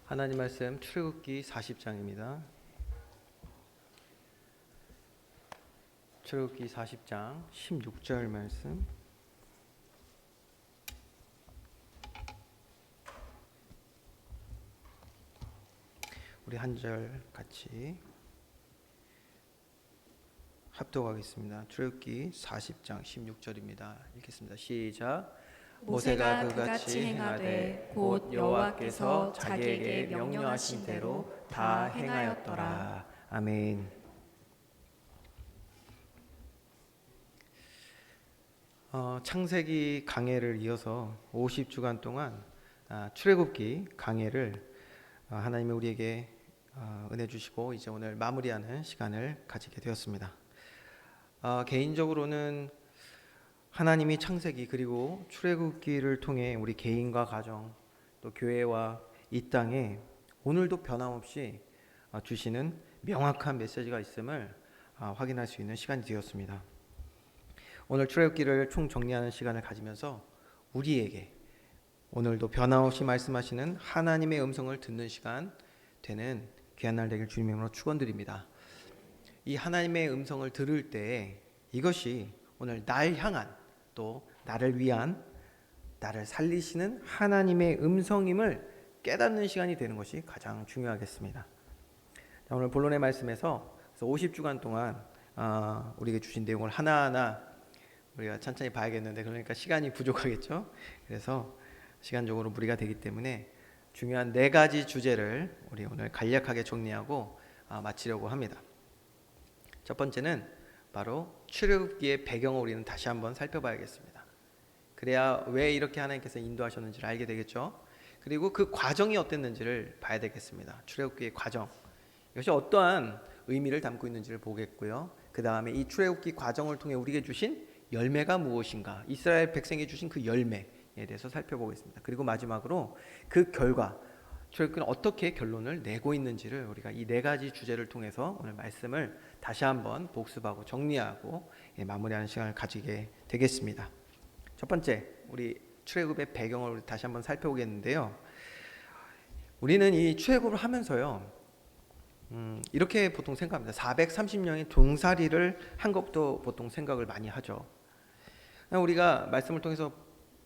하나님 말씀 출애굽기 40장입니다. 출애굽기 40장 16절 말씀. 우리 한 절 같이 합독하겠습니다. 출애굽기 40장 16절입니다. 읽겠습니다. 시작. 모세가 그같이 행하되 곧 여호와께서 자기에게 명령하신 대로 다 행하였더라. 아멘. 창세기 강해를 이어서 50주간 동안 출애굽기 강해를 하나님이 우리에게 은혜 주시고 이제 오늘 마무리하는 시간을 가지게 되었습니다. 개인적으로는 하나님이 창세기 그리고 출애굽기를 통해 우리 개인과 가정 또 교회와 이 땅에 오늘도 변함없이 주시는 명확한 메시지가 있음을 확인할 수 있는 시간이 되었습니다. 오늘 출애굽기를 총정리하는 시간을 가지면서 우리에게 오늘도 변함없이 말씀하시는 하나님의 음성을 듣는 시간 되는 귀한 날 되길 주님의 이름으로 축원드립니다. 이 하나님의 음성을 들을 때 이것이 오늘 날 향한 또 나를 위한 나를 살리시는 하나님의 음성임을 깨닫는 시간이 되는 것이 가장 중요하겠습니다. 자, 오늘 본론의 말씀에서 50주간 동안 우리에게 주신 내용을 하나하나 우리가 천천히 봐야겠는데 그러니까 시간이 부족하겠죠. 그래서 시간적으로 무리가 되기 때문에 중요한 4가지 주제를 우리 오늘 간략하게 정리하고 마치려고 합니다. 첫 번째는 바로 출애굽기의 배경을 우리는 다시 한번 살펴봐야겠습니다. 그래야 왜 이렇게 하나님께서 인도하셨는지를 알게 되겠죠. 그리고 그 과정이 어땠는지를 봐야 되겠습니다. 출애굽기의 과정, 이것이 어떠한 의미를 담고 있는지를 보겠고요. 그 다음에 이 출애굽기 과정을 통해 우리에게 주신 열매가 무엇인가, 이스라엘 백성에게 주신 그 열매에 대해서 살펴보겠습니다. 그리고 마지막으로 그 결과, 출애굽기는 어떻게 결론을 내고 있는지를 우리가 이 4가지 주제를 통해서 오늘 말씀을 다시 한번 복습하고 정리하고 마무리하는 시간을 가지게 되겠습니다. 첫 번째, 우리 출애굽의 배경을 우리 다시 한번 살펴보겠는데요. 우리는 이 출애굽을 하면서요, 이렇게 보통 생각합니다. 430년의 종살이를 한 것도 보통 생각을 많이 하죠. 우리가 말씀을 통해서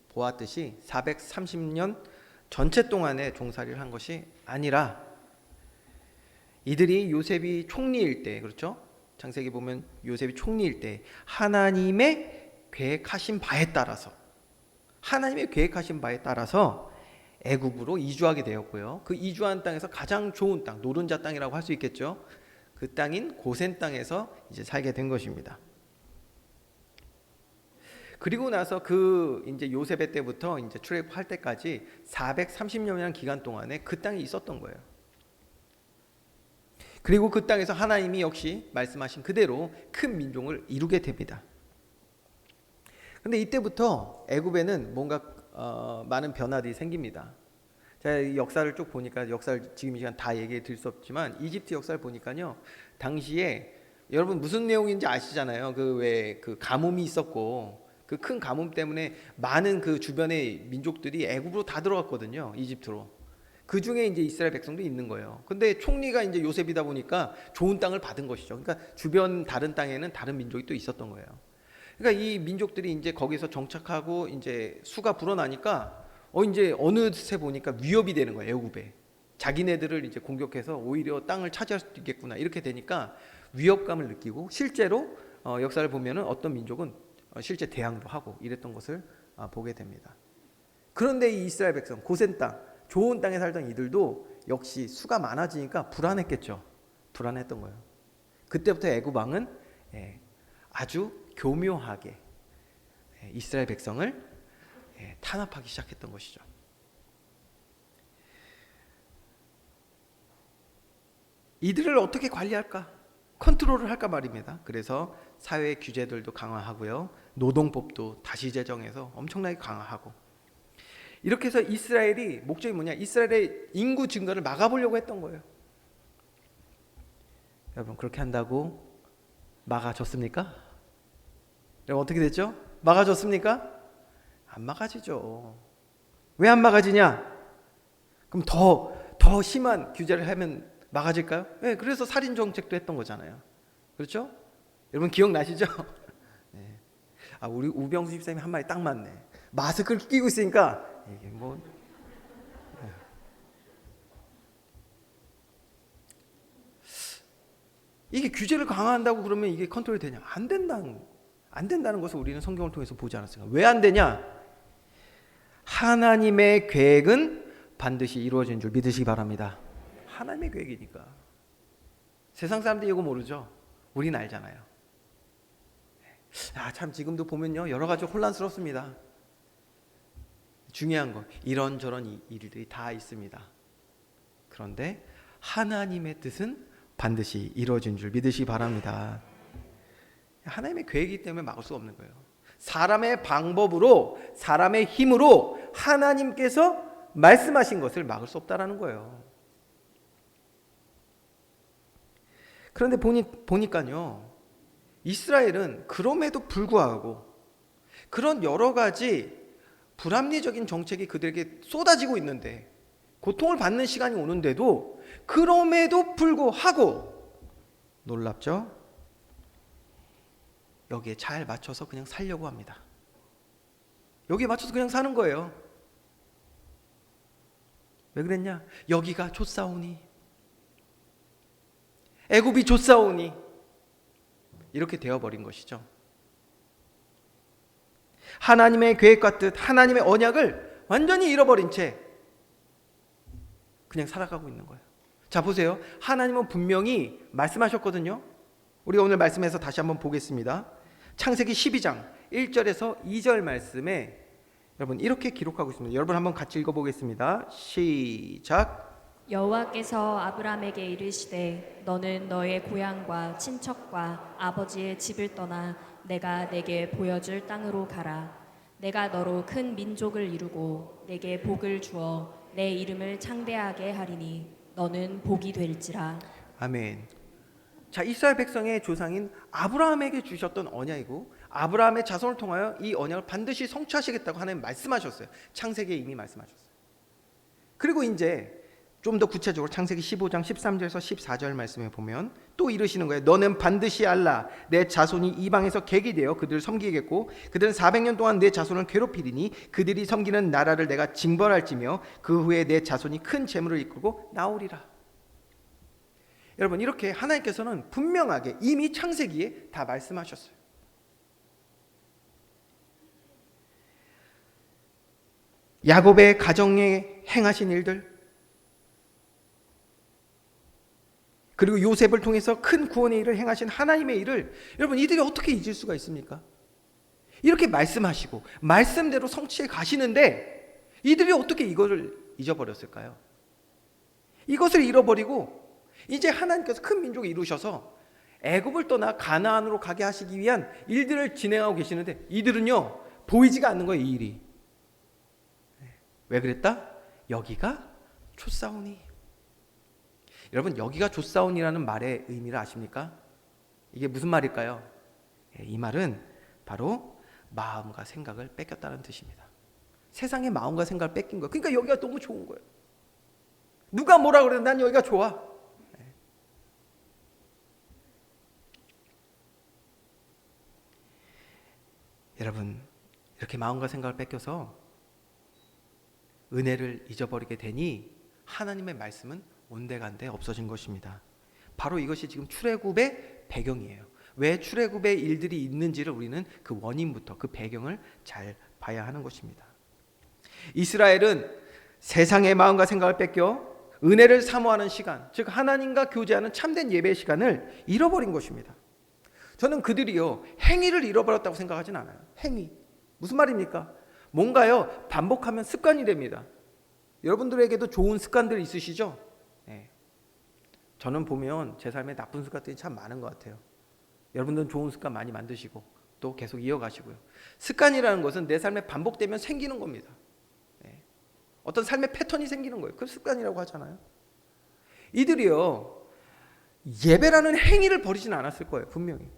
보았듯이 430년 전체 동안에 종살이를 한 것이 아니라 이들이 요셉이 총리일 때, 그렇죠? 창세기 보면 요셉이 총리일 때 하나님의 계획하신 바에 따라서 애굽으로 이주하게 되었고요. 그 이주한 땅에서 가장 좋은 땅, 노른자 땅이라고 할 수 있겠죠. 그 땅인 고센 땅에서 이제 살게 된 것입니다. 그리고 나서 그 이제 요셉의 때부터 이제 출애굽할 때까지 430년이라는 기간 동안에 그 땅에 있었던 거예요. 그리고 그 땅에서 하나님이 역시 말씀하신 그대로 큰 민족을 이루게 됩니다. 그런데 이때부터 애굽에는 뭔가 많은 변화들이 생깁니다. 제가 이 역사를 쭉 보니까, 역사를 지금 이 시간 다 얘기해 드릴 수 없지만 이집트 역사를 보니까요, 당시에 여러분 무슨 내용인지 아시잖아요. 그 가뭄이 있었고 그 큰 가뭄 때문에 많은 그 주변의 민족들이 애굽으로 다 들어갔거든요. 이집트로. 그 중에 이제 이스라엘 백성도 있는 거예요. 근데 총리가 이제 요셉이다 보니까 좋은 땅을 받은 것이죠. 그러니까 주변 다른 땅에는 다른 민족이 또 있었던 거예요. 그러니까 이 민족들이 이제 거기서 정착하고 이제 수가 불어나니까 이제 어느새 보니까 위협이 되는 거예요. 애굽에. 자기네들을 이제 공격해서 오히려 땅을 차지할 수도 있겠구나. 이렇게 되니까 위협감을 느끼고 실제로 역사를 보면은 어떤 민족은 실제 대항도 하고 이랬던 것을 보게 됩니다. 그런데 이 이스라엘 백성, 고센 땅, 좋은 땅에 살던 이들도 역시 수가 많아지니까 불안했겠죠. 불안했던 거예요. 그때부터 애굽 왕은 아주 교묘하게 이스라엘 백성을 탄압하기 시작했던 것이죠. 이들을 어떻게 관리할까? 컨트롤을 할까 말입니다. 그래서 사회 규제들도 강화하고요, 노동법도 다시 제정해서 엄청나게 강화하고, 이렇게 해서 이스라엘이 목적이 뭐냐? 이스라엘의 인구 증가를 막아보려고 했던 거예요. 여러분, 그렇게 한다고 막아줬습니까? 여러분, 어떻게 됐죠? 막아줬습니까? 안 막아지죠. 왜 안 막아지냐? 그럼 더 더 심한 규제를 하면 막아질까요? 네, 그래서 살인 정책도 했던 거잖아요. 그렇죠? 여러분 기억나시죠? 네. 아, 우리 우병수 집사님이 한 말이 딱 맞네. 마스크를 끼고 있으니까 이게 뭐 이게 규제를 강화한다고 그러면 이게 컨트롤이 되냐? 안 된다는 것을 우리는 성경을 통해서 보지 않았을까? 왜 안 되냐? 하나님의 계획은 반드시 이루어진 줄 믿으시기 바랍니다. 하나님의 계획이니까. 세상 사람들이 이거 모르죠? 우린 알잖아요. 참 지금도 보면요, 여러 가지 혼란스럽습니다. 중요한 건 이런저런 일들이 다 있습니다. 그런데 하나님의 뜻은 반드시 이루어진 줄 믿으시기 바랍니다. 하나님의 계획이기 때문에 막을 수 없는 거예요. 사람의 방법으로, 사람의 힘으로 하나님께서 말씀하신 것을 막을 수 없다라는 거예요. 그런데 보니까요, 이스라엘은 그럼에도 불구하고 그런 여러 가지 불합리적인 정책이 그들에게 쏟아지고 있는데, 고통을 받는 시간이 오는데도 그럼에도 불구하고 놀랍죠? 여기에 잘 맞춰서 그냥 살려고 합니다. 여기에 맞춰서 그냥 사는 거예요. 왜 그랬냐? 여기가 좋사오니, 애굽이 좋사오니, 이렇게 되어버린 것이죠. 하나님의 계획과 뜻, 하나님의 언약을 완전히 잃어버린 채 그냥 살아가고 있는 거예요. 자, 보세요. 하나님은 분명히 말씀하셨거든요. 우리가 오늘 말씀에서 다시 한번 보겠습니다. 창세기 12장 1절에서 2절 말씀에 여러분 이렇게 기록하고 있습니다. 여러분 한번 같이 읽어보겠습니다. 시작. 여호와께서 아브라함에게 이르시되 너는 너의 고향과 친척과 아버지의 집을 떠나 내가 내게 보여줄 땅으로 가라. 내가 너로 큰 민족을 이루고 내게 복을 주어 내 이름을 창대하게 하리니 너는 복이 될지라. 아멘. 자, 이스라엘 백성의 조상인 아브라함에게 주셨던 언약이고, 아브라함의 자손을 통하여 이 언약을 반드시 성취하시겠다고 하나님 말씀하셨어요. 창세기에 이미 말씀하셨어요. 그리고 이제 좀 더 구체적으로 창세기 15장 13절에서 14절 말씀에 보면 또 이르시는 거예요. 너는 반드시 알라. 내 자손이 이방에서 객이 되어 그들을 섬기겠고 그들은 400년 동안 내 자손을 괴롭히리니 그들이 섬기는 나라를 내가 징벌할지며 그 후에 내 자손이 큰 재물을 이끌고 나오리라. 여러분 이렇게 하나님께서는 분명하게 이미 창세기에 다 말씀하셨어요. 야곱의 가정에 행하신 일들, 그리고 요셉을 통해서 큰 구원의 일을 행하신 하나님의 일을 여러분 이들이 어떻게 잊을 수가 있습니까? 이렇게 말씀하시고 말씀대로 성취해 가시는데 이들이 어떻게 이거를 잊어버렸을까요? 이것을 잃어버리고 이제 하나님께서 큰 민족을 이루셔서 애굽을 떠나 가나안으로 가게 하시기 위한 일들을 진행하고 계시는데 이들은요 보이지가 않는 거예요. 이 일이. 왜 그랬다? 여기가 촌사오니. 여러분 여기가 촌사오니라는 말의 의미를 아십니까? 이게 무슨 말일까요? 이 말은 바로 마음과 생각을 뺏겼다는 뜻입니다. 세상의 마음과 생각을 뺏긴 거예요. 그러니까 여기가 너무 좋은 거예요. 누가 뭐라 그래도 난 여기가 좋아. 여러분 이렇게 마음과 생각을 뺏겨서 은혜를 잊어버리게 되니 하나님의 말씀은 온데간데 없어진 것입니다. 바로 이것이 지금 출애굽의 배경이에요. 왜 출애굽의 일들이 있는지를 우리는 그 원인부터 그 배경을 잘 봐야 하는 것입니다. 이스라엘은 세상의 마음과 생각을 뺏겨 은혜를 사모하는 시간, 즉 하나님과 교제하는 참된 예배의 시간을 잃어버린 것입니다. 저는 그들이요 행위를 잃어버렸다고 생각하진 않아요. 행위 무슨 말입니까? 뭔가요 반복하면 습관이 됩니다. 여러분들에게도 좋은 습관들 있으시죠? 네. 저는 보면 제 삶에 나쁜 습관들이 참 많은 것 같아요. 여러분들은 좋은 습관 많이 만드시고 또 계속 이어가시고요. 습관이라는 것은 내 삶에 반복되면 생기는 겁니다. 네. 어떤 삶의 패턴이 생기는 거예요. 그걸 습관이라고 하잖아요. 이들이요 예배라는 행위를 버리지는 않았을 거예요. 분명히.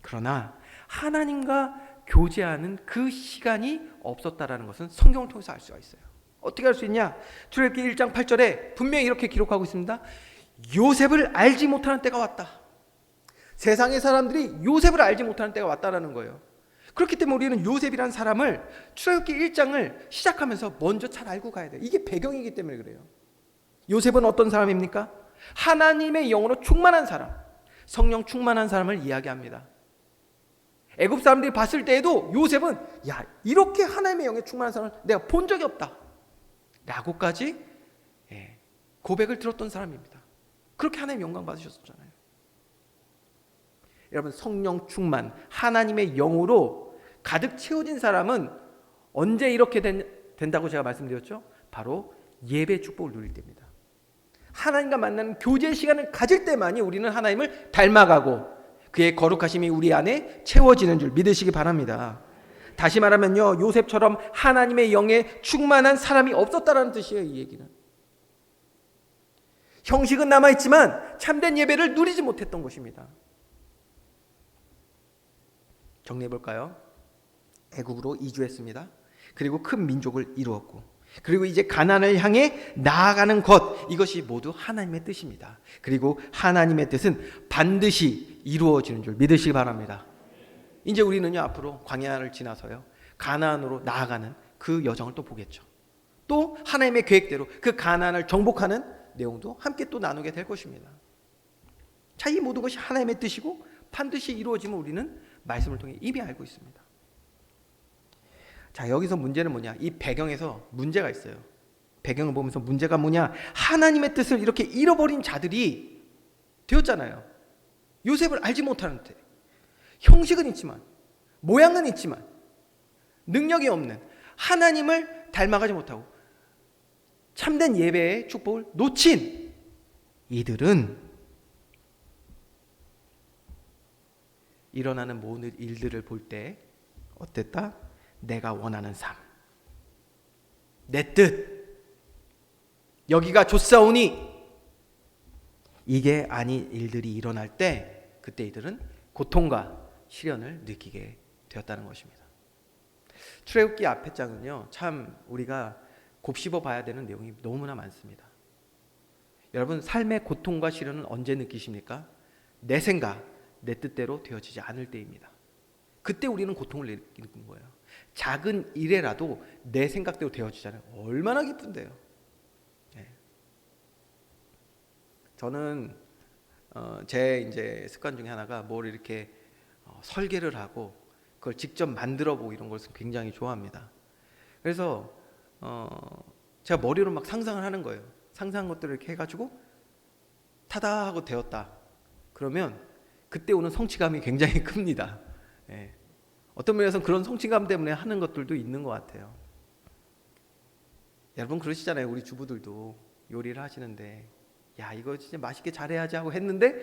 그러나 하나님과 교제하는 그 시간이 없었다라는 것은 성경을 통해서 알 수가 있어요. 어떻게 할 수 있냐? 출애굽기 1장 8절에 분명히 이렇게 기록하고 있습니다. 요셉을 알지 못하는 때가 왔다. 세상의 사람들이 요셉을 알지 못하는 때가 왔다라는 거예요. 그렇기 때문에 우리는 요셉이라는 사람을 출애굽기 1장을 시작하면서 먼저 잘 알고 가야 돼요. 이게 배경이기 때문에 그래요. 요셉은 어떤 사람입니까? 하나님의 영으로 충만한 사람, 성령 충만한 사람을 이야기합니다. 애굽 사람들이 봤을 때에도 요셉은 야, 이렇게 하나님의 영에 충만한 사람을 내가 본 적이 없다 라고까지 고백을 들었던 사람입니다. 그렇게 하나님 영광 받으셨잖아요. 여러분, 성령 충만, 하나님의 영으로 가득 채워진 사람은 언제 이렇게 된다고 제가 말씀드렸죠? 바로 예배 축복을 누릴 때입니다. 하나님과 만나는 교제 시간을 가질 때만이 우리는 하나님을 닮아가고 그의 거룩하심이 우리 안에 채워지는 줄 믿으시기 바랍니다. 다시 말하면요, 요셉처럼 하나님의 영에 충만한 사람이 없었다라는 뜻이에요. 이 얘기는 형식은 남아있지만 참된 예배를 누리지 못했던 것입니다. 정리해볼까요? 애굽으로 이주했습니다. 그리고 큰 민족을 이루었고, 그리고 이제 가나안을 향해 나아가는 것, 이것이 모두 하나님의 뜻입니다. 그리고 하나님의 뜻은 반드시 이루어지는 줄 믿으시기 바랍니다. 이제 우리는요, 앞으로 광야를 지나서요, 가나안으로 나아가는 그 여정을 또 보겠죠. 또 하나님의 계획대로 그 가나안을 정복하는 내용도 함께 또 나누게 될 것입니다. 자, 이 모든 것이 하나님의 뜻이고 반드시 이루어지면 우리는 말씀을 통해 이미 알고 있습니다. 자, 여기서 문제는 뭐냐? 이 배경에서 문제가 있어요. 배경을 보면서 문제가 뭐냐? 하나님의 뜻을 이렇게 잃어버린 자들이 되었잖아요. 요셉을 알지 못하는데, 형식은 있지만, 모양은 있지만, 능력이 없는, 하나님을 닮아가지 못하고 참된 예배의 축복을 놓친 이들은 일어나는 모든 일들을 볼 때 어땠다? 내가 원하는 삶, 내 뜻, 여기가 좋사오니, 이게 아닌 일들이 일어날 때 그때 이들은 고통과 시련을 느끼게 되었다는 것입니다. 출애굽기 앞에 장은요, 참 우리가 곱씹어 봐야 되는 내용이 너무나 많습니다. 여러분, 삶의 고통과 시련은 언제 느끼십니까? 내 생각, 내 뜻대로 되어지지 않을 때입니다. 그때 우리는 고통을 느끼는 거예요. 작은 일에라도 내 생각대로 되어지잖아요. 얼마나 기쁜데요. 네. 저는 제 이제 습관 중에 하나가 뭘 이렇게 설계를 하고 그걸 직접 만들어 보고 이런 것을 굉장히 좋아합니다. 그래서 제가 머리로 막 상상을 하는 거예요. 상상한 것들을 이렇게 해가지고 타다 하고 되었다. 그러면 그때 오는 성취감이 굉장히 큽니다. 예. 어떤 면에서는 그런 성취감 때문에 하는 것들도 있는 것 같아요. 여러분 그러시잖아요. 우리 주부들도 요리를 하시는데, 야, 이거 진짜 맛있게 잘해야지 하고 했는데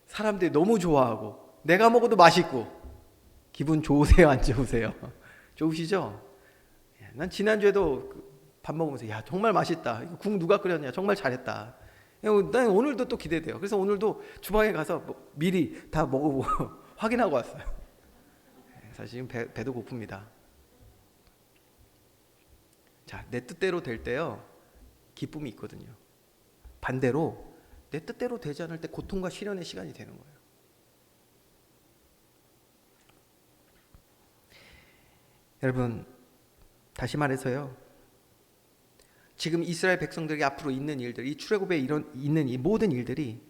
사람들이 너무 좋아하고 내가 먹어도 맛있고, 기분 좋으세요? 안 좋으세요? 좋으시죠? 난 지난주에도 밥 먹으면서 야, 정말 맛있다. 이거 국 누가 끓였냐? 정말 잘했다. 난 오늘도 또 기대돼요. 그래서 오늘도 주방에 가서 미리 다 먹어보고 확인하고 왔어요. 사실 지금 배도 고픕니다. 자, 내 뜻대로 될 때요, 기쁨이 있거든요. 반대로 내 뜻대로 되지 않을 때 고통과 시련의 시간이 되는 거예요. 여러분, 다시 말해서요, 지금 이스라엘 백성들에게 앞으로 있는 일들, 이 출애굽에 있는 이 모든 일들이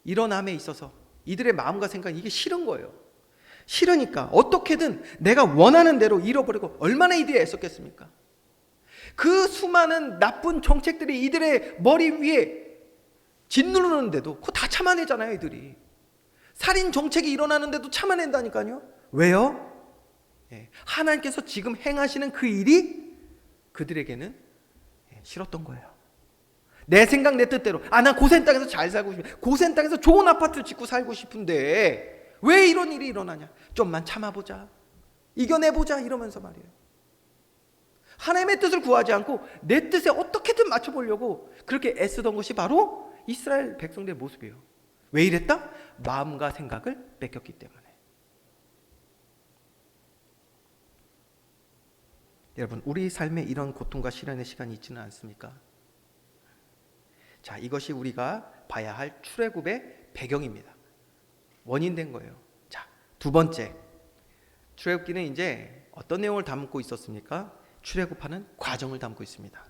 일어남에 있어서 이들의 마음과 생각이 이게 싫은 거예요. 싫으니까 어떻게든 내가 원하는 대로 잃어버리고 얼마나 이들이 애썼겠습니까? 그 수많은 나쁜 정책들이 이들의 머리 위에 짓누르는데도 그거 다 참아내잖아요. 이들이 살인 정책이 일어나는데도 참아낸다니까요. 왜요? 하나님께서 지금 행하시는 그 일이 그들에게는 싫었던 거예요. 내 생각 내 뜻대로, 나 고센 땅에서 잘 살고 싶어, 고센 땅에서 좋은 아파트를 짓고 살고 싶은데 왜 이런 일이 일어나냐? 좀만 참아보자, 이겨내보자, 이러면서 말이에요. 하나님의 뜻을 구하지 않고 내 뜻에 어떻게든 맞춰보려고 그렇게 애쓰던 것이 바로 이스라엘 백성들의 모습이에요. 왜 이랬다? 마음과 생각을 뺏겼기 때문에. 여러분, 우리 삶에 이런 고통과 시련의 시간이 있지는 않습니까? 자, 이것이 우리가 봐야 할 출애굽의 배경입니다. 원인된 거예요. 자, 두 번째, 출애굽기는 이제 어떤 내용을 담고 있었습니까? 출애굽하는 과정을 담고 있습니다.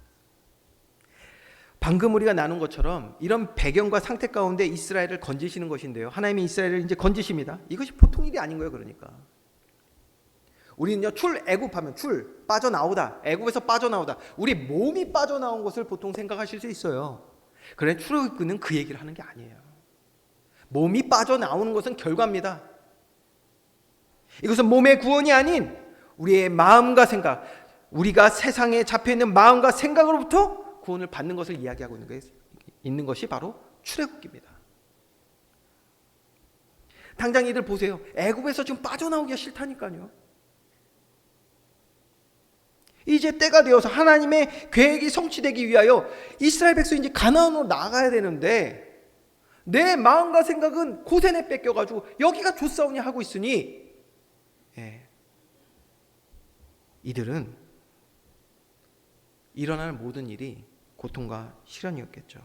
방금 우리가 나눈 것처럼 이런 배경과 상태 가운데 이스라엘을 건지시는 것인데요, 하나님이 이스라엘을 이제 건지십니다. 이것이 보통 일이 아닌 거예요. 그러니까 우리는요, 출애굽하면 빠져나오다, 애굽에서 빠져나오다, 우리 몸이 빠져나온 것을 보통 생각하실 수 있어요. 그런데 출애굽기는 그 얘기를 하는 게 아니에요. 몸이 빠져나오는 것은 결과입니다. 이것은 몸의 구원이 아닌 우리의 마음과 생각, 우리가 세상에 잡혀있는 마음과 생각으로부터 구원을 받는 것을 이야기하고 있는 것이 바로 출애굽기입니다. 당장 이들 보세요. 애굽에서 지금 빠져나오기가 싫다니까요. 이제 때가 되어서 하나님의 계획이 성취되기 위하여 이스라엘 백성이 이제 가나안으로 나가야 되는데, 내 마음과 생각은 고센에 뺏겨가지고 여기가 좋사오니 하고 있으니, 이들은 일어날 모든 일이 고통과 시련이었겠죠.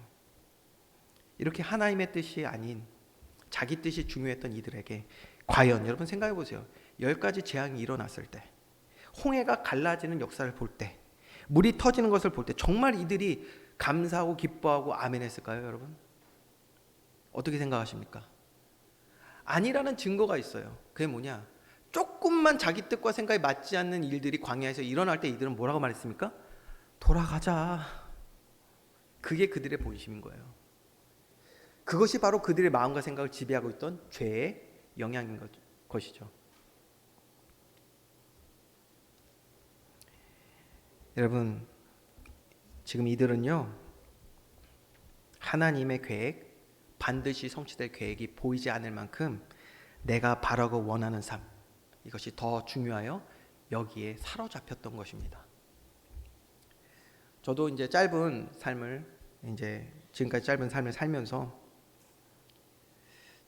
이렇게 하나님의 뜻이 아닌 자기 뜻이 중요했던 이들에게 과연 여러분 생각해 보세요. 10가지 재앙이 일어났을 때, 홍해가 갈라지는 역사를 볼 때, 물이 터지는 것을 볼 때 정말 이들이 감사하고 기뻐하고 아멘 했을까요? 여러분, 어떻게 생각하십니까? 아니라는 증거가 있어요. 그게 뭐냐? 조금만 자기 뜻과 생각이 맞지 않는 일들이 광야에서 일어날 때 이들은 뭐라고 말했습니까? 돌아가자. 그게 그들의 본심인 거예요. 그것이 바로 그들의 마음과 생각을 지배하고 있던 죄의 영향인 것이죠. 여러분, 지금 이들은요, 하나님의 계획, 반드시 성취될 계획이 보이지 않을 만큼 내가 바라고 원하는 삶, 이것이 더 중요하여 여기에 사로잡혔던 것입니다. 저도 이제 지금까지 짧은 삶을 살면서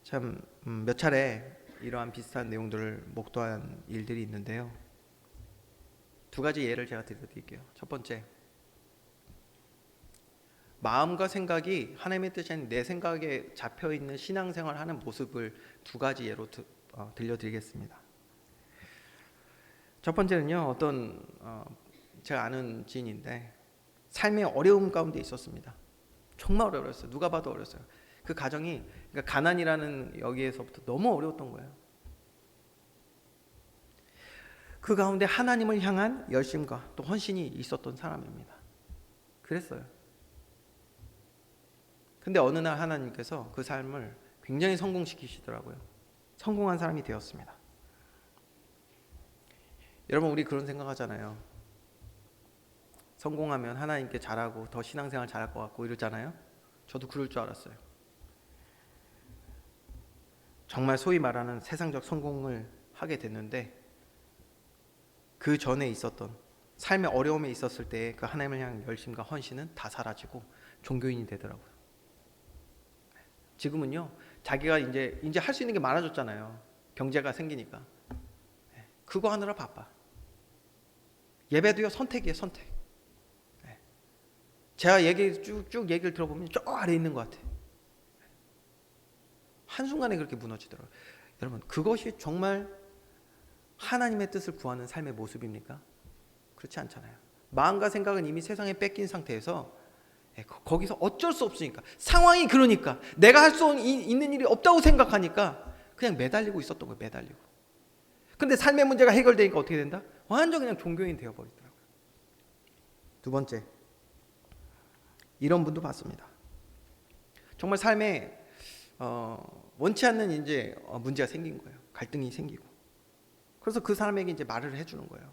참 몇 차례 이러한 비슷한 내용들을 목도한 일들이 있는데요. 두 가지 예를 제가 드릴게요. 첫 번째, 마음과 생각이 하나님의 뜻이 아닌 내 생각에 잡혀있는 신앙생활을 하는 모습을 두 가지 예로 들려드리겠습니다. 첫 번째는요, 어떤 제가 아는 지인인데 삶의 어려움 가운데 있었습니다. 정말 어려웠어요. 누가 봐도 어려웠어요. 그 가정이, 그러니까 가난이라는 여기에서부터 너무 어려웠던 거예요. 그 가운데 하나님을 향한 열심과 또 헌신이 있었던 사람입니다. 그랬어요. 근데 어느 날 하나님께서 그 삶을 굉장히 성공시키시더라고요. 성공한 사람이 되었습니다. 여러분, 우리 그런 생각하잖아요. 성공하면 하나님께 잘하고 더 신앙생활 잘할 것 같고 이러잖아요. 저도 그럴 줄 알았어요. 정말 소위 말하는 세상적 성공을 하게 됐는데, 그 전에 있었던 삶의 어려움에 있었을 때 그 하나님을 향한 열심과 헌신은 다 사라지고 종교인이 되더라고요. 지금은요, 자기가 이제 할 수 있는 게 많아졌잖아요. 경제가 생기니까. 그거 하느라 바빠. 예배도요, 선택이에요, 선택. 제가 쭉 얘기를 들어보면 저 아래 있는 것 같아요. 한순간에 그렇게 무너지더라고요. 여러분, 그것이 정말 하나님의 뜻을 구하는 삶의 모습입니까? 그렇지 않잖아요. 마음과 생각은 이미 세상에 뺏긴 상태에서 거기서 어쩔 수 없으니까, 상황이 그러니까, 내가 할 수 있는 일이 없다고 생각하니까 그냥 매달리고 있었던 거예요. 매달리고. 근데 삶의 문제가 해결되니까 어떻게 된다? 완전 그냥 종교인 되어버리더라고요. 두 번째, 이런 분도 봤습니다. 정말 삶에 원치 않는 이제 문제가 생긴 거예요. 갈등이 생기고. 그래서 그 사람에게 이제 말을 해주는 거예요.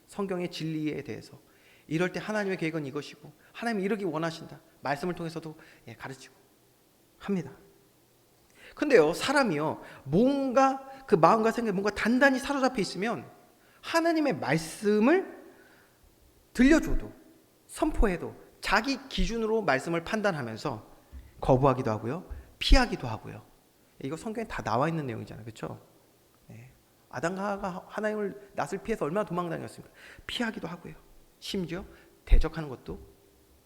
성경의 진리에 대해서. 이럴 때 하나님의 계획은 이것이고 하나님이 이러기 원하신다. 말씀을 통해서도 가르치고 합니다. 근데요, 사람이요, 뭔가 그 마음과 생각에 뭔가 단단히 사로잡혀 있으면 하나님의 말씀을 들려줘도, 선포해도 자기 기준으로 말씀을 판단하면서 거부하기도 하고요, 피하기도 하고요. 이거 성경에 다 나와 있는 내용이잖아요. 그렇죠? 아담과 하와가 하나님을 낯을 피해서 얼마나 도망다녔습니까? 피하기도 하고요. 심지어 대적하는 것도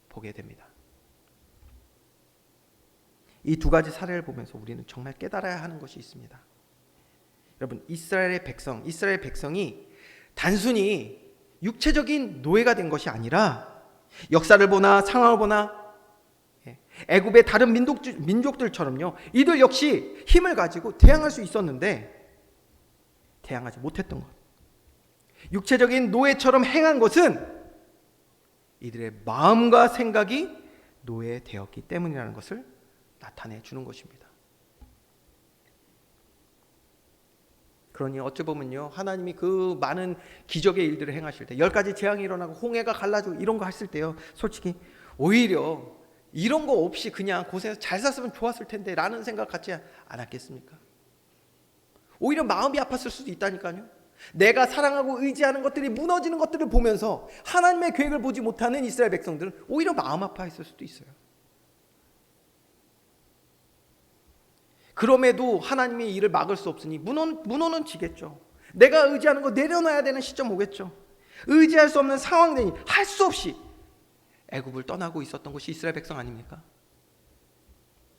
보게 됩니다. 이 두 가지 사례를 보면서 우리는 정말 깨달아야 하는 것이 있습니다. 여러분, 이스라엘 백성이 단순히 육체적인 노예가 된 것이 아니라 역사를 보나 상황을 보나 애굽의 다른 민족들처럼요, 이들 역시 힘을 가지고 대항할 수 있었는데 대항하지 못했던 것, 육체적인 노예처럼 행한 것은 이들의 마음과 생각이 노예되었기 때문이라는 것을 나타내 주는 것입니다. 그러니 어찌 보면요, 하나님이 그 많은 기적의 일들을 행하실 때, 10가지 재앙이 일어나고 홍해가 갈라지고 이런 거 했을 때요, 솔직히 오히려 이런 거 없이 그냥 고생해서 잘 샀으면 좋았을 텐데 라는 생각 갖지 않았겠습니까? 오히려 마음이 아팠을 수도 있다니까요. 내가 사랑하고 의지하는 것들이 무너지는 것들을 보면서 하나님의 계획을 보지 못하는 이스라엘 백성들은 오히려 마음 아파했을 수도 있어요. 그럼에도 하나님의 일을 막을 수 없으니 문호는 지겠죠. 내가 의지하는 거 내려놔야 되는 시점 오겠죠. 의지할 수 없는 상황되니 할 수 없이 애굽을 떠나고 있었던 것이 이스라엘 백성 아닙니까?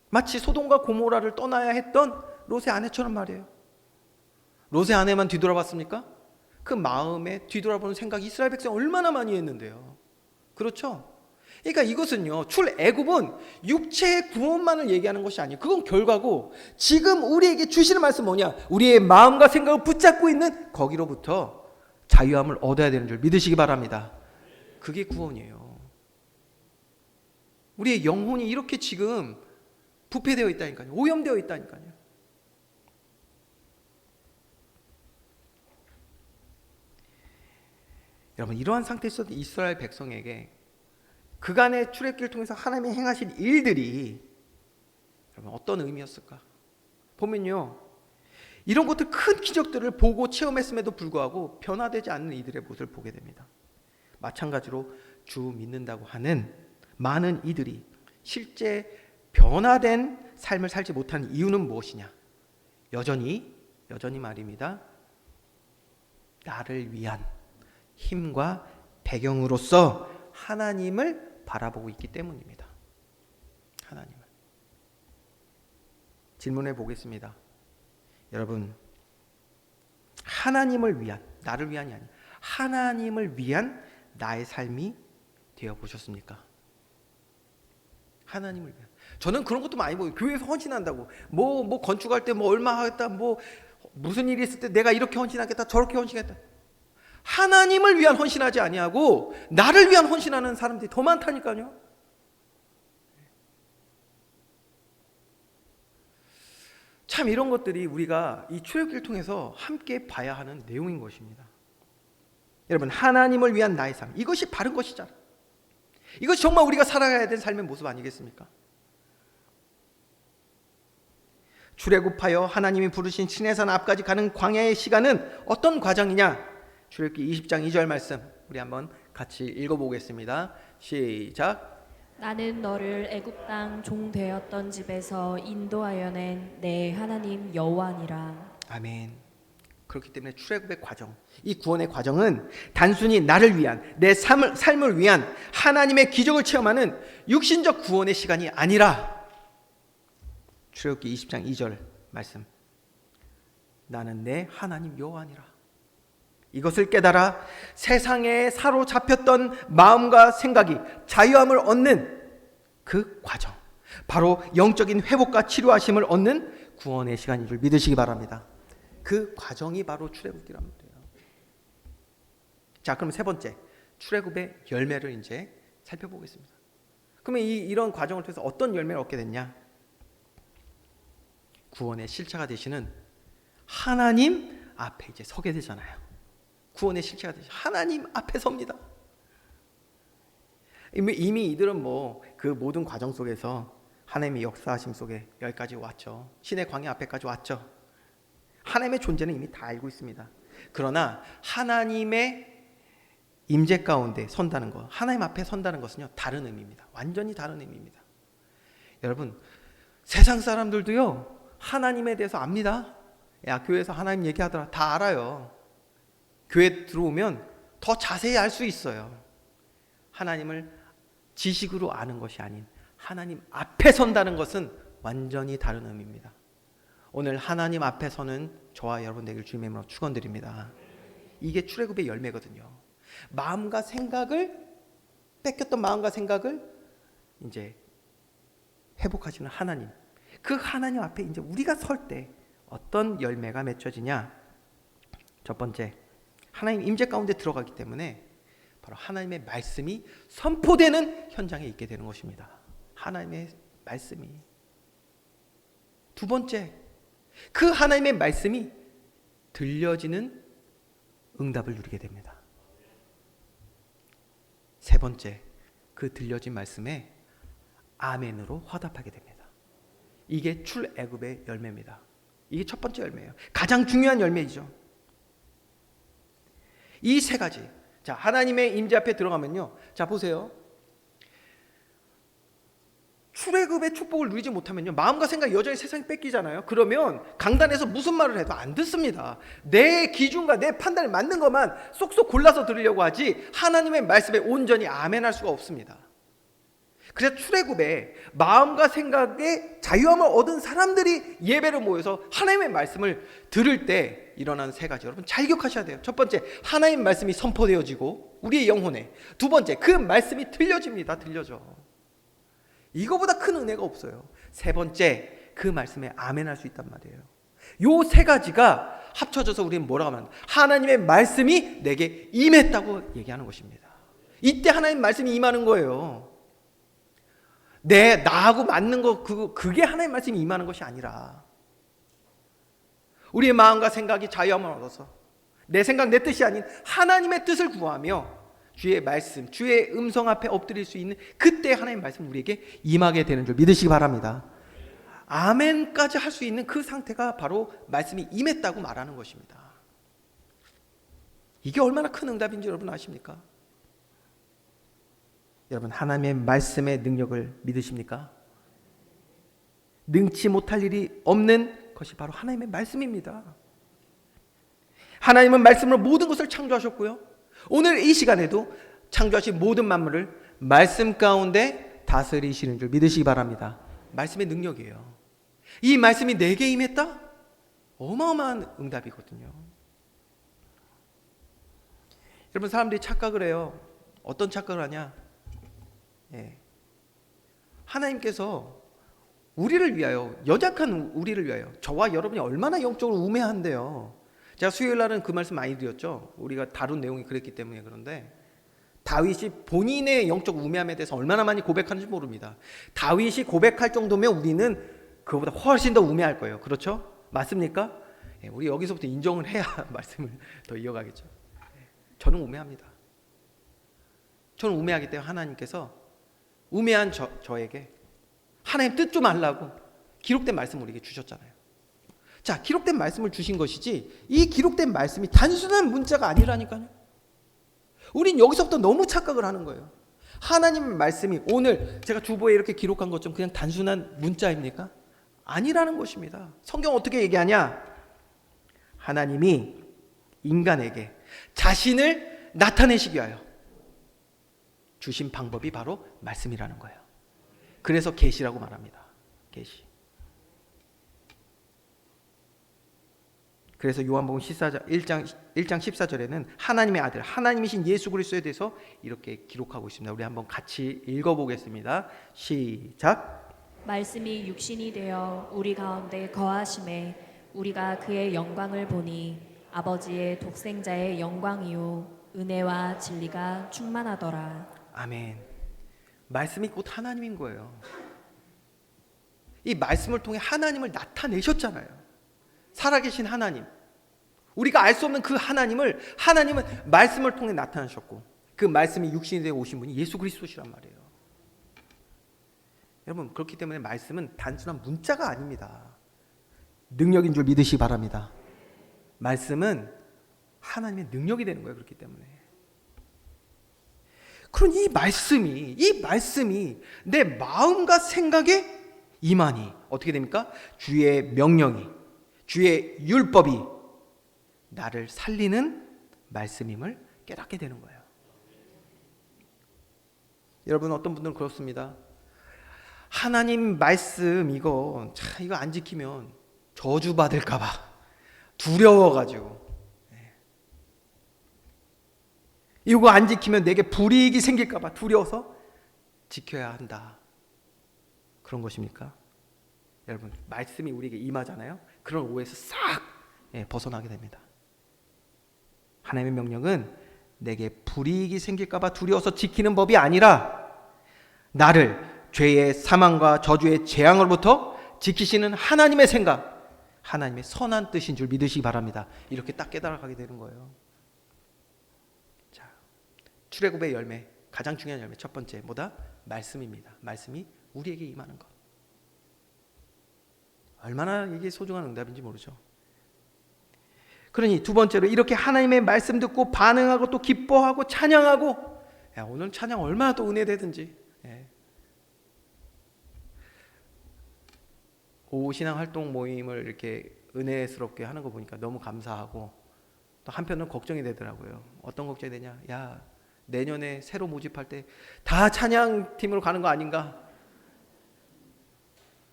마치 소돔과 고모라를 떠나야 했던 롯의 아내처럼 말이에요. 롯의 아내만 뒤돌아봤습니까? 그 마음에 뒤돌아보는 생각이 이스라엘 백성 얼마나 많이 했는데요. 그렇죠? 그러니까 이것은요, 출애굽은 육체의 구원만을 얘기하는 것이 아니에요. 그건 결과고, 지금 우리에게 주시는 말씀 뭐냐? 우리의 마음과 생각을 붙잡고 있는 거기로부터 자유함을 얻어야 되는 줄 믿으시기 바랍니다. 그게 구원이에요. 우리의 영혼이 이렇게 지금 부패되어 있다니까요. 오염되어 있다니까요. 여러분, 이러한 상태에서 이스라엘 백성에게 그간의 출애굽기를 통해서 하나님이 행하신 일들이 여러분 어떤 의미였을까? 보면요, 이런 것들, 큰 기적들을 보고 체험했음에도 불구하고 변화되지 않는 이들의 모습을 보게 됩니다. 마찬가지로 주 믿는다고 하는 많은 이들이 실제 변화된 삶을 살지 못하는 이유는 무엇이냐? 여전히 말입니다, 나를 위한 힘과 배경으로서 하나님을 바라보고 있기 때문입니다. 하나님을. 질문해 보겠습니다. 여러분, 하나님을 위한, 나를 위한이 아니라 하나님을 위한 나의 삶이 되어 보셨습니까? 하나님을 위한. 저는 그런 것도 많이 보여요. 교회에서 헌신한다고, 뭐 건축할 때 뭐 얼마 하겠다, 뭐 무슨 일이 있을 때 내가 이렇게 헌신하겠다, 저렇게 헌신하겠다. 하나님을 위한 헌신하지 아니하고 나를 위한 헌신하는 사람들이 더 많다니까요. 참, 이런 것들이 우리가 이 출애굽기를 통해서 함께 봐야 하는 내용인 것입니다. 여러분, 하나님을 위한 나의 삶, 이것이 바른 것이잖아. 이것이 정말 우리가 살아가야 될 삶의 모습 아니겠습니까? 출애굽하여 하나님이 부르신 시내산 앞까지 가는 광야의 시간은 어떤 과정이냐? 출애굽기 20장 2절 말씀 우리 한번 같이 읽어보겠습니다. 시작. 나는 너를 애굽 땅 종 되었던 집에서 인도하여 낸 내 하나님 여호와니라. 아멘. 그렇기 때문에 출애굽의 과정, 이 구원의 과정은 단순히 나를 위한, 내 삶을 위한 하나님의 기적을 체험하는 육신적 구원의 시간이 아니라, 출애굽기 20장 2절 말씀, 나는 내 하나님 여호와니라. 이것을 깨달아 세상에 사로잡혔던 마음과 생각이 자유함을 얻는 그 과정, 바로 영적인 회복과 치료하심을 얻는 구원의 시간인 줄 믿으시기 바랍니다. 그 과정이 바로 출애굽기란 말이에요. 자, 그럼 세 번째, 출애굽의 열매를 이제 살펴보겠습니다. 그러면 이런 과정을 통해서 어떤 열매를 얻게 됐냐? 구원의 실체가 되시는 하나님 앞에 이제 서게 되잖아요. 구원의 실체가 되시 하나님 앞에 섭니다. 이미 이들은 그 모든 과정 속에서 하나님의 역사하심 속에 여기까지 왔죠. 신의 광야 앞에까지 왔죠. 하나님의 존재는 이미 다 알고 있습니다. 그러나 하나님의 임재 가운데 선다는 것, 하나님 앞에 선다는 것은요, 다른 의미입니다. 완전히 다른 의미입니다. 여러분, 세상 사람들도요, 하나님에 대해서 압니다. 야, 교회에서 하나님 얘기하더라, 다 알아요. 교회 들어오면 더 자세히 알 수 있어요. 하나님을 지식으로 아는 것이 아닌 하나님 앞에 선다는 것은 완전히 다른 의미입니다. 오늘 하나님 앞에 서는 저와 여러분 되길 주님의 이름으로 축원드립니다. 이게 출애굽의 열매거든요. 마음과 생각을 뺏겼던 마음과 생각을 이제 회복하시는 하나님. 그 하나님 앞에 이제 우리가 설 때 어떤 열매가 맺혀지냐? 첫 번째, 하나님 임재 가운데 들어가기 때문에 바로 하나님의 말씀이 선포되는 현장에 있게 되는 것입니다. 하나님의 말씀이. 두 번째, 그 하나님의 말씀이 들려지는 응답을 누리게 됩니다. 세 번째, 그 들려진 말씀에 아멘으로 화답하게 됩니다. 이게 출애굽의 열매입니다. 이게 첫 번째 열매예요. 가장 중요한 열매이죠. 이 세 가지. 자, 하나님의 임재 앞에 들어가면요. 자, 보세요. 출애굽의 축복을 누리지 못하면요, 마음과 생각 여전히 세상이 뺏기잖아요. 그러면 강단에서 무슨 말을 해도 안 듣습니다. 내 기준과 내 판단에 맞는 것만 쏙쏙 골라서 들으려고 하지 하나님의 말씀에 온전히 아멘할 수가 없습니다. 그래서 출애굽에 마음과 생각에 자유함을 얻은 사람들이 예배를 모여서 하나님의 말씀을 들을 때 일어나는 세 가지, 여러분 잘 기억하셔야 돼요. 첫 번째, 하나님의 말씀이 선포되어지고 우리의 영혼에. 두 번째, 그 말씀이 들려집니다. 들려져. 이거보다 큰 은혜가 없어요. 세 번째, 그 말씀에 아멘할 수 있단 말이에요. 요 세 가지가 합쳐져서 우리는 뭐라고 하면 하나님의 말씀이 내게 임했다고 얘기하는 것입니다. 이때 하나님의 말씀이 임하는 거예요. 나하고 맞는 거 그게 하나님의 말씀이 임하는 것이 아니라 우리의 마음과 생각이 자유함을 얻어서 내 생각 내 뜻이 아닌 하나님의 뜻을 구하며 주의 말씀, 주의 음성 앞에 엎드릴 수 있는 그때 하나님의 말씀 우리에게 임하게 되는 줄 믿으시기 바랍니다. 아멘까지 할 수 있는 그 상태가 바로 말씀이 임했다고 말하는 것입니다. 이게 얼마나 큰 응답인지 여러분 아십니까? 여러분 하나님의 말씀의 능력을 믿으십니까? 능치 못할 일이 없는 것이 바로 하나님의 말씀입니다. 하나님은 말씀으로 모든 것을 창조하셨고요, 오늘 이 시간에도 창조하신 모든 만물을 말씀 가운데 다스리시는 줄 믿으시기 바랍니다. 말씀의 능력이에요. 이 말씀이 내게 임했다? 어마어마한 응답이거든요. 여러분 사람들이 착각을 해요. 어떤 착각을 하냐? 하나님께서 우리를 위하여, 연약한 우리를 위하여, 저와 여러분이 얼마나 영적으로 우매한데요. 제가 수요일 날은 그 말씀 많이 드렸죠. 우리가 다룬 내용이 그랬기 때문에. 그런데 다윗이 본인의 영적 우매함에 대해서 얼마나 많이 고백하는지 모릅니다. 다윗이 고백할 정도면 우리는 그거보다 훨씬 더 우매할 거예요. 그렇죠? 맞습니까? 우리 여기서부터 인정을 해야 말씀을 더 이어가겠죠. 저는 우매합니다. 저는 우매하기 때문에 하나님께서 우매한 저에게 하나님 뜻 좀 알라고 기록된 말씀을 우리에게 주셨잖아요. 자, 기록된 말씀을 주신 것이지 이 기록된 말씀이 단순한 문자가 아니라니까요. 우린 여기서부터 너무 착각을 하는 거예요. 하나님의 말씀이 오늘 제가 주보에 이렇게 기록한 것처럼 그냥 단순한 문자입니까? 아니라는 것입니다. 성경 어떻게 얘기하냐? 하나님이 인간에게 자신을 나타내시기 위하여 주신 방법이 바로 말씀이라는 거예요. 그래서 계시라고 말합니다. 계시. 그래서 요한복음 1장 14절에는 하나님의 아들, 하나님이신 예수 그리스도에 대해서 이렇게 기록하고 있습니다. 우리 한번 같이 읽어보겠습니다. 시작. 말씀이 육신이 되어 우리 가운데 거하심에 우리가 그의 영광을 보니 아버지의 독생자의 영광이요 은혜와 진리가 충만하더라. 아멘. 말씀이 곧 하나님인 거예요. 이 말씀을 통해 하나님을 나타내셨잖아요. 살아계신 하나님, 우리가 알 수 없는 그 하나님은 말씀을 통해 나타나셨고 그 말씀이 육신이 되어 오신 분이 예수 그리스도시란 말이에요. 여러분 그렇기 때문에 말씀은 단순한 문자가 아닙니다. 능력인 줄 믿으시기 바랍니다. 말씀은 하나님의 능력이 되는 거예요. 그렇기 때문에. 그럼 이 말씀이 내 마음과 생각에 임하니 어떻게 됩니까? 주의 명령이, 주의 율법이 나를 살리는 말씀임을 깨닫게 되는 거예요. 여러분 어떤 분들은 그렇습니다. 하나님 말씀 이거 안 지키면 저주 받을까 봐 두려워가지고 이거 안 지키면 내게 불이익이 생길까 봐 두려워서 지켜야 한다. 그런 것입니까? 여러분 말씀이 우리에게 임하잖아요. 그런 오해에서 싹 벗어나게 됩니다. 하나님의 명령은 내게 불이익이 생길까 봐 두려워서 지키는 법이 아니라 나를 죄의 사망과 저주의 재앙으로부터 지키시는 하나님의 생각, 하나님의 선한 뜻인 줄 믿으시기 바랍니다. 이렇게 딱 깨달아가게 되는 거예요. 자, 출애굽의 열매, 가장 중요한 열매 첫 번째 뭐다? 말씀입니다. 말씀이 우리에게 임하는 것. 얼마나 이게 소중한 응답인지 모르죠. 그러니 두 번째로 이렇게 하나님의 말씀 듣고 반응하고 또 기뻐하고 찬양하고, 오늘 찬양 얼마나 또 은혜되든지. 오후 신앙 활동 모임을 이렇게 은혜스럽게 하는 거 보니까 너무 감사하고 또 한편으로는 걱정이 되더라고요. 어떤 걱정이 되냐? 야, 내년에 새로 모집할 때 다 찬양팀으로 가는 거 아닌가?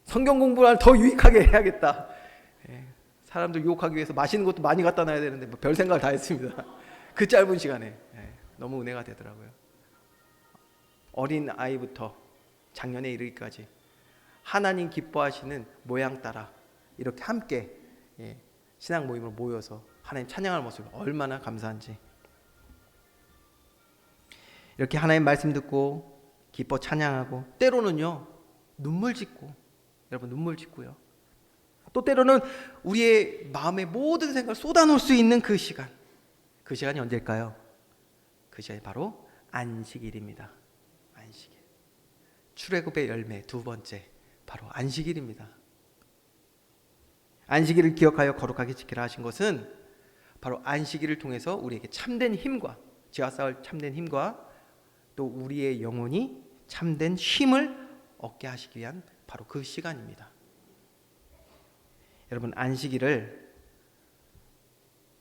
성경 공부를 더 유익하게 해야겠다. 사람들 유혹하기 위해서 맛있는 것도 많이 갖다 놔야 되는데 별 생각을 다 했습니다. 그 짧은 시간에 너무 은혜가 되더라고요. 어린 아이부터 작년에 이르기까지 하나님 기뻐하시는 모양 따라 이렇게 함께 신앙 모임을 모여서 하나님 찬양할 모습이 얼마나 감사한지. 이렇게 하나님 말씀 듣고 기뻐 찬양하고 때로는요 눈물 짓고, 여러분 눈물 짓고요. 또 때로는 우리의 마음의 모든 생각을 쏟아놓을 수 있는 그 시간, 그 시간이 언제일까요? 그 시간이 바로 안식일입니다. 안식일. 출애굽의 열매 두 번째 바로 안식일입니다. 안식일을 기억하여 거룩하게 지키라 하신 것은 바로 안식일을 통해서 우리에게 참된 힘과, 지와 싸울 참된 힘과 또 우리의 영혼이 참된 쉼을 얻게 하시기 위한 바로 그 시간입니다. 여러분 안식일을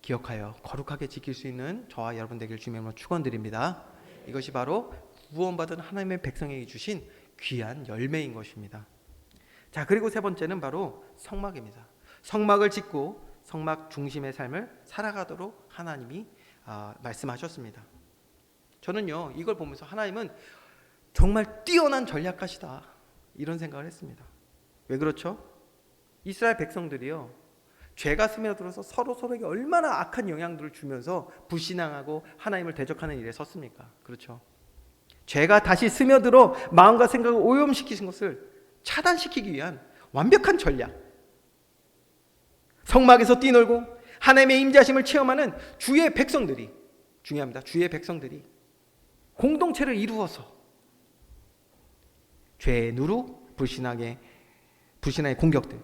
기억하여 거룩하게 지킬 수 있는 저와 여러분 되길 주님으로 축원드립니다. 이것이 바로 구원받은 하나님의 백성에게 주신 귀한 열매인 것입니다. 자, 그리고 세 번째는 바로 성막입니다. 성막을 짓고 성막 중심의 삶을 살아가도록 하나님이 말씀하셨습니다. 저는요 이걸 보면서 하나님은 정말 뛰어난 전략가시다 이런 생각을 했습니다. 왜 그렇죠? 이스라엘 백성들이요 죄가 스며들어서 서로에게 얼마나 악한 영향들을 주면서 불신앙하고 하나님을 대적하는 일에 섰습니까? 그렇죠? 죄가 다시 스며들어 마음과 생각을 오염시키신 것을 차단시키기 위한 완벽한 전략. 성막에서 뛰놀고 하나님의 임재하심을 체험하는 주의 백성들이, 중요합니다. 주의 백성들이 공동체를 이루어서 죄의 누루, 불신앙의 공격들,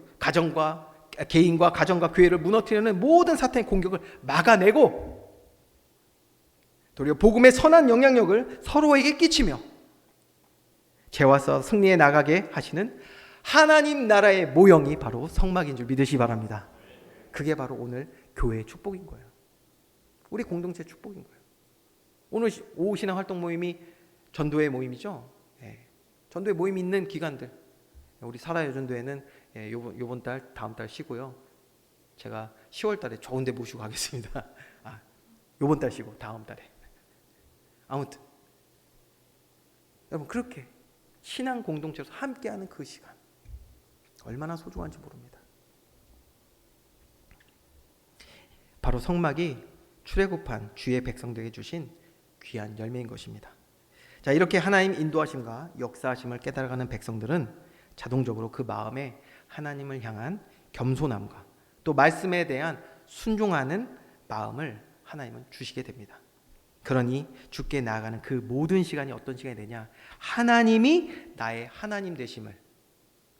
개인과 가정과 교회를 무너뜨리는 모든 사탄의 공격을 막아내고 도리어 복음의 선한 영향력을 서로에게 끼치며 죄와 싸워 승리해 나가게 하시는 하나님 나라의 모형이 바로 성막인 줄 믿으시기 바랍니다. 그게 바로 오늘 교회의 축복인 거예요. 우리 공동체의 축복인 거예요. 오늘 오후 신앙 활동 모임이 전도회 모임이죠. 전도회 모임이 있는 기간들, 우리 살아여전도회는 요번 달 다음 달 쉬고요. 제가 10월 달에 좋은 데 모시고 가겠습니다. 요번 달 쉬고 다음 달에. 아무튼 여러분 그렇게 신앙 공동체에서 함께하는 그 시간 얼마나 소중한지 모릅니다. 바로 성막이 출애굽한 주의 백성들에게 주신 귀한 열매인 것입니다. 자, 이렇게 하나님 인도하심과 역사하심을 깨달아가는 백성들은 자동적으로 그 마음에 하나님을 향한 겸손함과 또 말씀에 대한 순종하는 마음을 하나님은 주시게 됩니다. 그러니 주께 나아가는 그 모든 시간이 어떤 시간이 되냐? 하나님이 나의 하나님 되심을,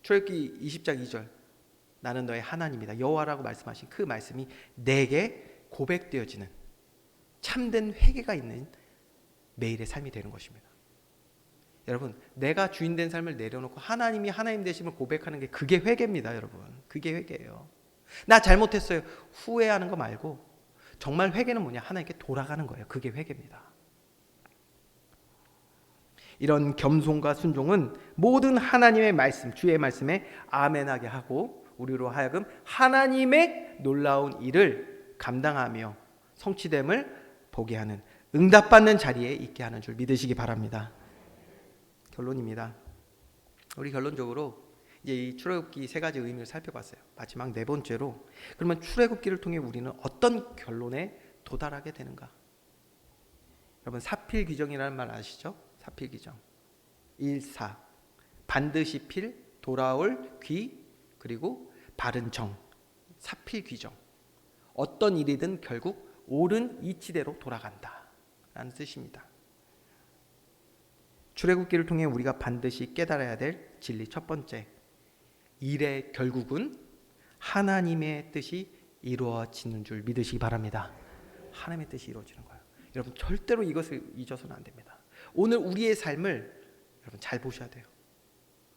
출애굽기 20장 2절 나는 너의 하나님이다 여호와라고 말씀하신 그 말씀이 내게 고백되어지는 참된 회개가 있는 매일의 삶이 되는 것입니다. 여러분 내가 주인된 삶을 내려놓고 하나님이 하나님 되심을 고백하는 게 그게 회개입니다. 여러분 그게 회개예요. 나 잘못했어요 후회하는 거 말고 정말 회개는 뭐냐? 하나님께 돌아가는 거예요. 그게 회개입니다. 이런 겸손과 순종은 모든 하나님의 말씀, 주의 말씀에 아멘하게 하고 우리로 하여금 하나님의 놀라운 일을 감당하며 성취됨을 보게 하는, 응답받는 자리에 있게 하는 줄 믿으시기 바랍니다. 결론입니다. 우리 결론적으로 이제 이 출애굽기 세 가지 의미를 살펴봤어요. 마지막 네 번째로, 그러면 출애굽기를 통해 우리는 어떤 결론에 도달하게 되는가? 여러분, 사필귀정이라는 말 아시죠? 사필귀정. 일사, 반드시 필, 돌아올 귀, 그리고 바른 정. 사필귀정. 어떤 일이든 결국 옳은 이치대로 돌아간다 라는 뜻입니다. 출애굽기를 통해 우리가 반드시 깨달아야 될 진리 첫 번째, 일의 결국은 하나님의 뜻이 이루어지는 줄 믿으시기 바랍니다. 하나님의 뜻이 이루어지는 거예요. 여러분, 절대로 이것을 잊어서는 안 됩니다. 오늘 우리의 삶을 여러분 잘 보셔야 돼요.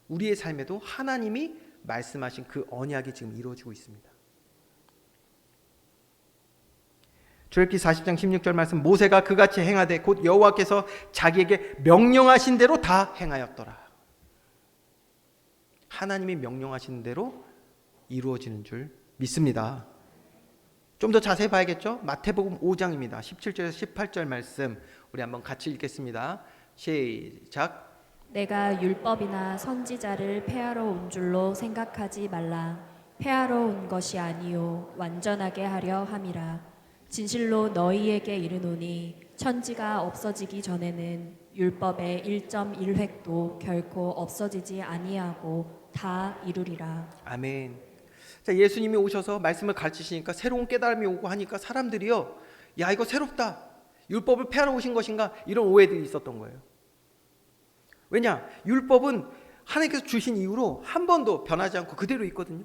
우리의 삶에도 하나님이 말씀하신 그 언약이 지금 이루어지고 있습니다. 출애굽기 40장 16절 말씀, 모세가 그같이 행하되 곧 여호와께서 자기에게 명령하신 대로 다 행하였더라. 하나님이 명령하신 대로 이루어지는 줄 믿습니다. 좀 더 자세히 봐야겠죠? 마태복음 5장입니다. 17절에서 18절 말씀 우리 한번 같이 읽겠습니다. 시작. 내가 율법이나 선지자를 폐하러 온 줄로 생각하지 말라. 폐하러 온 것이 아니요 완전하게 하려 함이라. 진실로 너희에게 이르노니 천지가 없어지기 전에는 율법의 1.1획도 결코 없어지지 아니하고 다 이루리라. 아멘. 자, 예수님이 오셔서 말씀을 가르치시니까 새로운 깨달음이 오고 하니까 사람들이요, 야, 이거 새롭다, 율법을 폐하러 오신 것인가, 이런 오해들이 있었던 거예요. 왜냐? 율법은 하나님께서 주신 이후로 한 번도 변하지 않고 그대로 있거든요.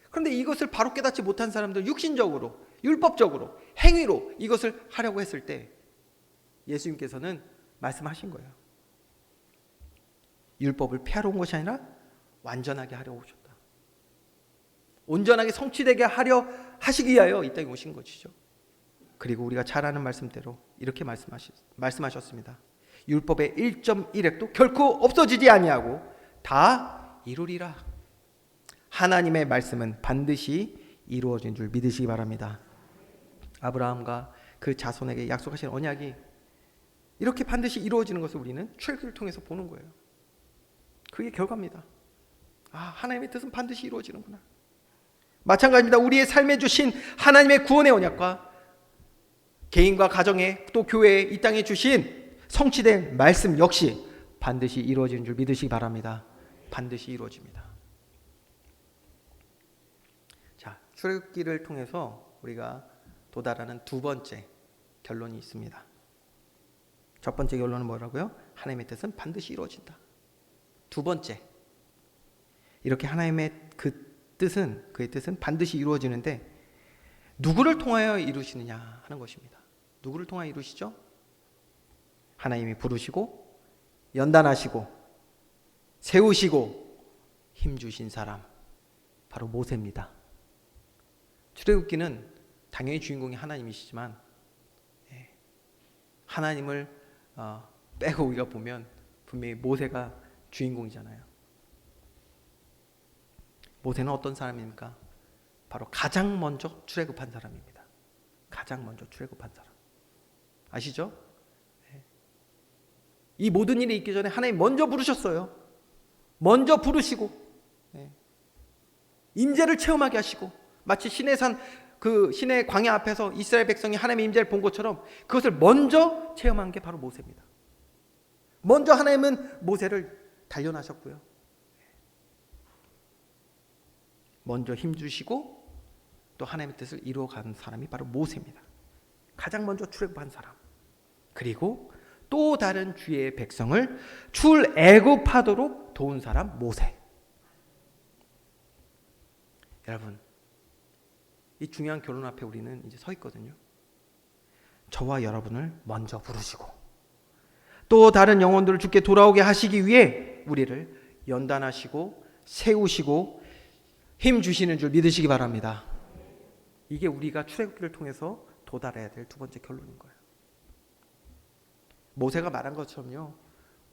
그런데 이것을 바로 깨닫지 못한 사람들, 육신적으로, 율법적으로, 행위로 이것을 하려고 했을 때 예수님께서는 말씀하신 거예요. 율법을 폐하러 온 것이 아니라 완전하게 하려 오셨다. 온전하게 성취되게 하려 하시기 위하여 이 땅에 오신 것이죠. 그리고 우리가 잘 아는 말씀대로 이렇게 말씀하셨습니다. 율법의 1.1획도 결코 없어지지 아니하고 다 이루리라. 하나님의 말씀은 반드시 이루어진 줄 믿으시기 바랍니다. 아브라함과 그 자손에게 약속하신 언약이 이렇게 반드시 이루어지는 것을 우리는 출애굽기를 통해서 보는 거예요. 그게 결과입니다. 아, 하나님의 뜻은 반드시 이루어지는구나. 마찬가지입니다. 우리의 삶에 주신 하나님의 구원의 언약과 개인과 가정에 또 교회에 이 땅에 주신 성취된 말씀 역시 반드시 이루어지는 줄 믿으시기 바랍니다. 반드시 이루어집니다. 자, 출애굽기를 통해서 우리가 도달하는 두 번째 결론이 있습니다. 첫 번째 결론은 뭐라고요? 하나님의 뜻은 반드시 이루어진다. 두 번째, 이렇게 하나님의 그의 뜻은 반드시 이루어지는데 누구를 통하여 이루시느냐 하는 것입니다. 누구를 통하여 이루시죠? 하나님이 부르시고 연단하시고 세우시고 힘주신 사람, 바로 모세입니다. 출애굽기는 당연히 주인공이 하나님이시지만 하나님을 빼고 우리가 보면 분명히 모세가 주인공이잖아요. 모세는 어떤 사람입니까? 바로 가장 먼저 출애굽한 사람입니다. 가장 먼저 출애굽한 사람. 아시죠? 이 모든 일이 있기 전에 하나님 먼저 부르셨어요. 먼저 부르시고 임재를 체험하게 하시고, 마치 시내산 그 시내 광야 앞에서 이스라엘 백성이 하나님의 임재를 본 것처럼 그것을 먼저 체험한 게 바로 모세입니다. 먼저 하나님은 모세를 단련하셨고요. 먼저 힘주시고 또 하나님의 뜻을 이루어가는 사람이 바로 모세입니다. 가장 먼저 출애굽한 사람. 그리고 또 다른 주의 백성을 출애굽하도록 도운 사람 모세. 여러분, 이 중요한 결론 앞에 우리는 이제 서 있거든요. 저와 여러분을 먼저 부르시고 또 다른 영혼들을 주께 돌아오게 하시기 위해 우리를 연단하시고 세우시고 힘 주시는 줄 믿으시기 바랍니다. 이게 우리가 출애굽기를 통해서 도달해야 될 두 번째 결론인 거예요. 모세가 말한 것처럼요,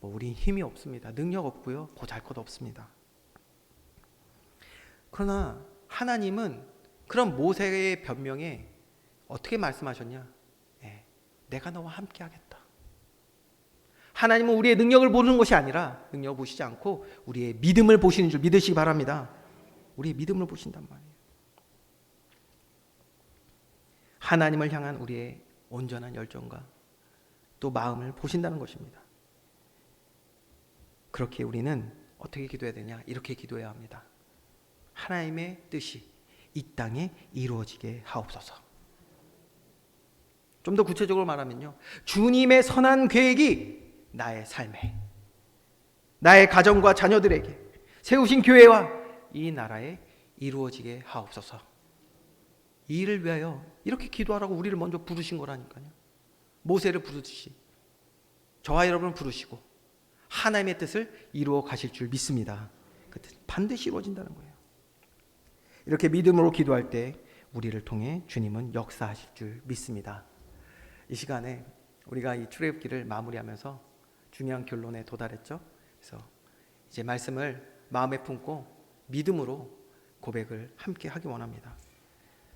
우린 힘이 없습니다. 능력 없고요, 보잘것 없습니다. 그러나 하나님은 그런 모세의 변명에 어떻게 말씀하셨냐? 내가 너와 함께 하겠다. 하나님은 우리의 능력을 보는 것이 아니라, 능력을 보시지 않고 우리의 믿음을 보시는 줄 믿으시기 바랍니다. 우리의 믿음을 보신단 말이에요. 하나님을 향한 우리의 온전한 열정과 또 마음을 보신다는 것입니다. 그렇게 우리는 어떻게 기도해야 되냐? 이렇게 기도해야 합니다. 하나님의 뜻이 이 땅에 이루어지게 하옵소서. 좀 더 구체적으로 말하면요, 주님의 선한 계획이 나의 삶에, 나의 가정과 자녀들에게, 세우신 교회와 이 나라에 이루어지게 하옵소서. 이 일을 위하여 이렇게 기도하라고 우리를 먼저 부르신 거라니까요. 모세를 부르듯이 저와 여러분을 부르시고 하나님의 뜻을 이루어 가실 줄 믿습니다. 그 뜻 반드시 이루어진다는 거예요. 이렇게 믿음으로 기도할 때 우리를 통해 주님은 역사하실 줄 믿습니다. 이 시간에 우리가 이 출애굽기를 마무리하면서 중요한 결론에 도달했죠. 그래서 이제 말씀을 마음에 품고 믿음으로 고백을 함께 하기 원합니다.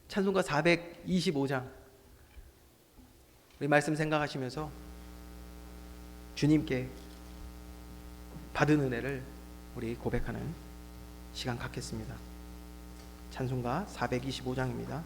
찬송가 425장 우리 말씀 생각하시면서 주님께 받은 은혜를 우리 고백하는 시간 갖겠습니다. 찬송가 425장입니다.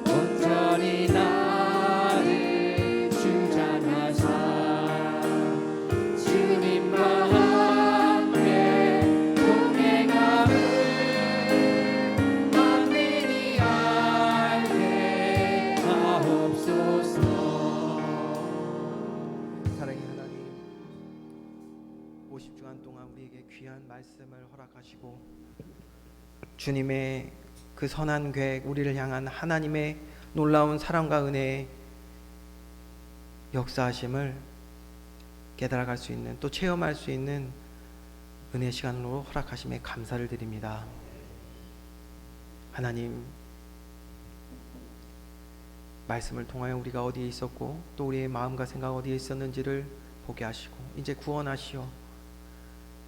온전히 나를 주장하사 주님과 함께 동행함을 만민이 알게 하옵소서. 사랑의 하나님, 50주간 동안 우리에게 귀한 말씀을 허락하시고 주님의 그 선한 계획, 우리를 향한 하나님의 놀라운 사랑과 은혜의 역사하심을 깨달아갈 수 있는, 또 체험할 수 있는 은혜 시간으로 허락하심에 감사를 드립니다. 하나님, 말씀을 통하여 우리가 어디에 있었고 또 우리의 마음과 생각 어디에 있었는지를 보게 하시고 이제 구원하시어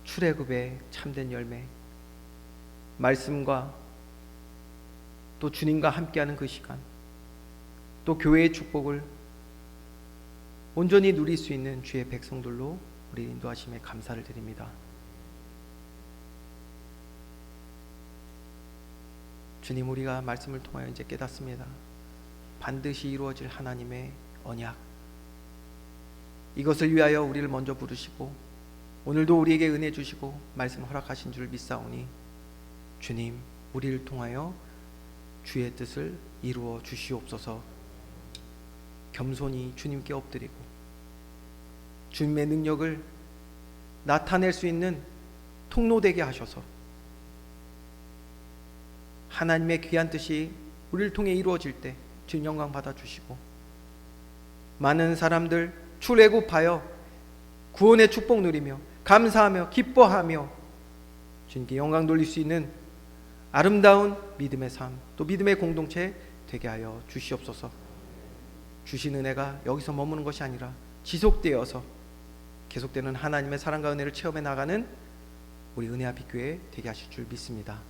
출애굽의 참된 열매, 말씀과 또 주님과 함께하는 그 시간, 또 교회의 축복을 온전히 누릴 수 있는 주의 백성들로 우리 인도하심에 감사를 드립니다. 주님, 우리가 말씀을 통하여 이제 깨닫습니다. 반드시 이루어질 하나님의 언약, 이것을 위하여 우리를 먼저 부르시고 오늘도 우리에게 은혜 주시고 말씀 허락하신 줄 믿사오니 주님, 우리를 통하여 주의 뜻을 이루어 주시옵소서. 겸손히 주님께 엎드리고 주님의 능력을 나타낼 수 있는 통로 되게 하셔서 하나님의 귀한 뜻이 우리를 통해 이루어질 때 주님 영광 받아주시고, 많은 사람들 출애굽하여 구원의 축복 누리며 감사하며 기뻐하며 주님께 영광 돌릴 수 있는 아름다운 믿음의 삶, 또 믿음의 공동체 되게 하여 주시옵소서. 주신 은혜가 여기서 머무는 것이 아니라 지속되어서 계속되는 하나님의 사랑과 은혜를 체험해 나가는 우리 은혜와 빛교회 되게 하실 줄 믿습니다.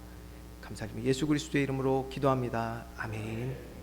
감사드리며 예수 그리스도의 이름으로 기도합니다. 아멘.